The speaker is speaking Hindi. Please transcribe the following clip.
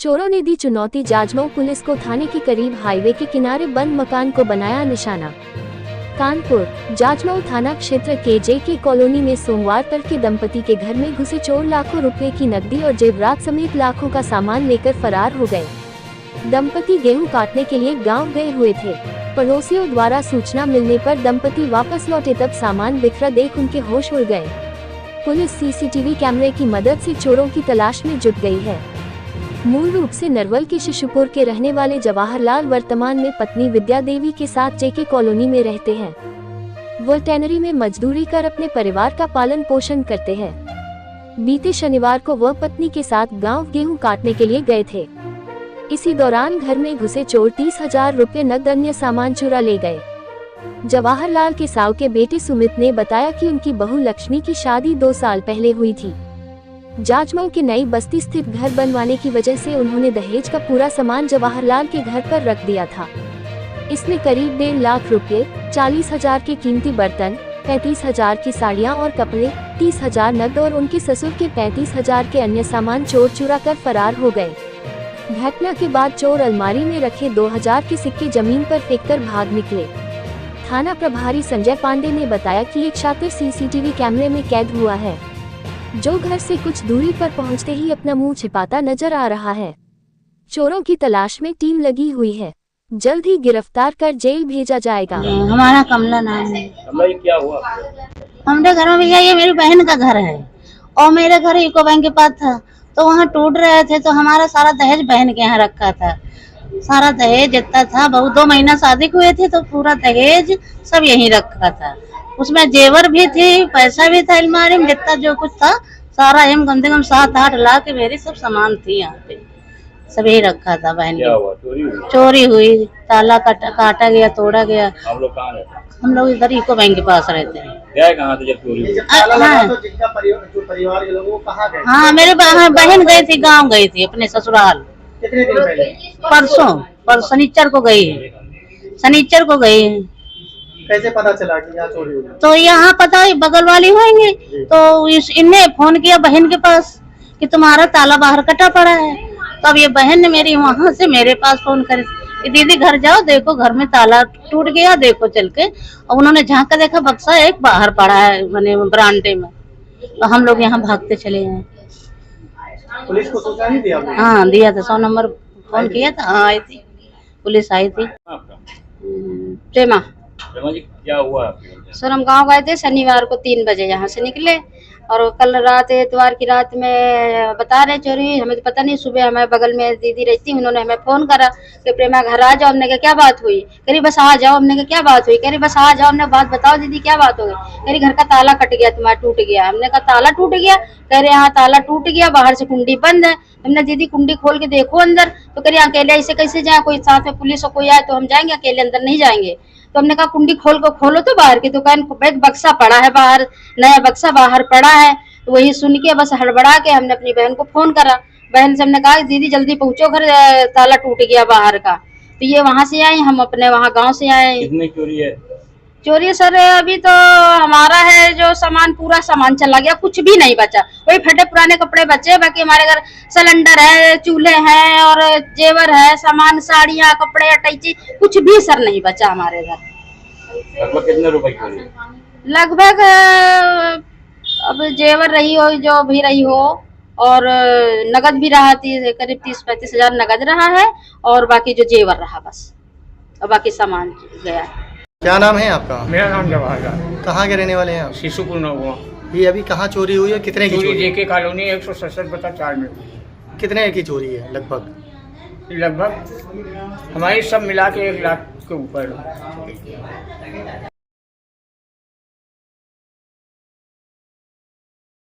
चोरों ने दी चुनौती, जाजमऊ पुलिस को थाने के करीब हाईवे के किनारे बंद मकान को बनाया निशाना। कानपुर जाजमऊ थाना क्षेत्र के जेके कॉलोनी में सोमवार तड़के दंपति के घर में घुसे चोर लाखों रुपए की नकदी और जेवरात समेत लाखों का सामान लेकर फरार हो गए। दंपति गेहूं काटने के लिए गांव गए हुए थे। पड़ोसियों द्वारा सूचना मिलने पर दंपति वापस लौटे, तब सामान बिखरा देख उनके होश उड़ गए। पुलिस सीसीटीवी कैमरे की मदद से चोरों की तलाश में जुट गई है। मूल रूप से नरवल के शिशुपुर के रहने वाले जवाहरलाल वर्तमान में पत्नी विद्या देवी के साथ जेके कॉलोनी में रहते हैं। वह टैनरी में मजदूरी कर अपने परिवार का पालन पोषण करते हैं। बीते शनिवार को वह पत्नी के साथ गांव गेहूं काटने के लिए गए थे। इसी दौरान घर में घुसे चोर 30,000 रुपए नकद अन्य सामान चुरा ले गए। जवाहरलाल के साव के बेटे सुमित ने बताया कि उनकी बहू लक्ष्मी की शादी 2 साल पहले हुई थी। जाजमऊ के नई बस्ती स्थित घर बनवाने की वजह से उन्होंने दहेज का पूरा सामान जवाहरलाल के घर पर रख दिया था। इसमें करीब 1.5 लाख रुपए, 40,000 के कीमती बर्तन, 35,000 की साड़ियां और कपड़े, 30,000 नकद और उनके ससुर के 35,000 के अन्य सामान चोर चुरा कर फरार हो गए। घटना के बाद चोर अलमारी में रखे 2,000 के सिक्के जमीन पर फेंककर भाग निकले। थाना प्रभारी संजय पांडे ने बताया कि एक शातिर सीसीटीवी कैमरे में कैद हुआ है, जो घर से कुछ दूरी पर पहुंचते ही अपना मुंह छिपाता नजर आ रहा है। चोरों की तलाश में टीम लगी हुई है, जल्द ही गिरफ्तार कर जेल भेजा जाएगा। हमारा कमला नाम है। कमला, ये क्या हुआ? हमारे घर में भैया ये मेरी बहन का घर है और मेरे घर यूको बैंक के पास था, तो वहाँ टूट रहे थे, तो हमारा सारा दहेज बहन के यहाँ रखा था। सारा दहेज जितना था, बहुत 2 महीना शादी हुए थे, तो पूरा दहेज सब यहीं रखा था। उसमें जेवर भी थे, पैसा भी था, अलमारी में जितना जो कुछ था सारा हम कम से कम 7-8 लाख के मेरी सब सामान थी यहाँ पे, सब यही रखा था बहन के। चोरी हुई, ताला काटा गया, तोड़ा गया। आप लोग कहाँ रहते हैं? हम लोग इधर यूको बैंक के पास रहते हैं। गए कहाँ थे जब चोरी हुई? परिवार के लोग वो कहाँ गए? हाँ, मेरे बहन गई थी, गाँव गई थी अपने ससुराल। कितने दिन पहले? परसों शनिचर को गई। कैसे पता चला कि यहाँ चोरी हुई? तो यहाँ पता बगल वाली होंगे, तो इनने फोन किया बहन के पास कि तुम्हारा ताला बाहर कटा पड़ा है। तब ये बहन ने मेरी वहाँ से मेरे पास फोन करे, दीदी घर जाओ, देखो घर में ताला टूट गया, देखो चल के। और उन्होंने झाँक कर देखा, बक्सा एक बाहर पड़ा है मैंने बरामदे में। तो हम लोग यहाँ भागते चले गए। पुलिस को सूचना नहीं दिया? हाँ दिया था, 100 नंबर फोन किया था। हाँ आई थी, पुलिस आई थी। प्रेमा जी, क्या हुआ? सर हम गांव गए थे शनिवार को 3 बजे यहाँ से निकले, और कल रात इतवार की रात में बता रहे चोरी, हमें तो पता नहीं। सुबह हमें बगल में दीदी रहती, उन्होंने हमें फोन करा कि प्रेमा घर आ जाओ। हमने कहा क्या बात हुई? कह रही बस आ जाओ। हमने कहा क्या बात हुई? कह रही बस आ जाओ। हमने बात बताओ दीदी क्या बात हो गई? कह रही घर का ताला कट गया, तुम्हारा टूट गया। हमने कहा ताला टूट गया? कह रहे हाँ ताला टूट गया, बाहर से कुंडी बंद है। हमने दीदी कुंडी खोल के देखो अंदर, तो कह रही अकेले ऐसे कैसे जाए, कोई साथ में पुलिस और कोई आए तो हम जाएंगे, अकेले अंदर नहीं जाएंगे। तो हमने कहा कुंडी खोलो तो बाहर की दुकान एक बक्सा पड़ा है बाहर, नया बक्सा बाहर पड़ा है। तो वही सुन के बस हड़बड़ा के हमने अपनी बहन को फोन करा। बहन से हमने कहा दीदी जल्दी पहुंचो घर, ताला टूट गया बाहर का। तो ये वहां से आए, हम अपने वहां गांव से आए। कितनी चोरी है? चोरी सर अभी तो हमारा है जो सामान, पूरा सामान चला गया, कुछ भी नहीं बचा। वही फटे पुराने कपड़े बचे, बाकी हमारे घर सिलेंडर है, चूल्हे हैं और जेवर है, सामान, साड़ियाँ, कपड़े, अटैची, कुछ भी सर नहीं बचा हमारे घर। लगभग कितने रुपए की? लगभग अब जेवर रही हो जो भी रही हो, और नगद भी रहा थी, करीब 30-35 हजार नगद रहा है, और बाकी जो जेवर रहा बस, और बाकी सामान गया। क्या नाम है आपका? मेरा नाम जवाहरलाल। कहाँ के रहने वाले हैं आप? शिशुपुर नौवा। ये अभी कहाँ चोरी हुई है? कितने की चोरी चोरी? जेके कॉलोनी 167/4 में हुई। कितने की चोरी है लगभग? लगभग हमारी सब मिला के 1 लाख के ऊपर।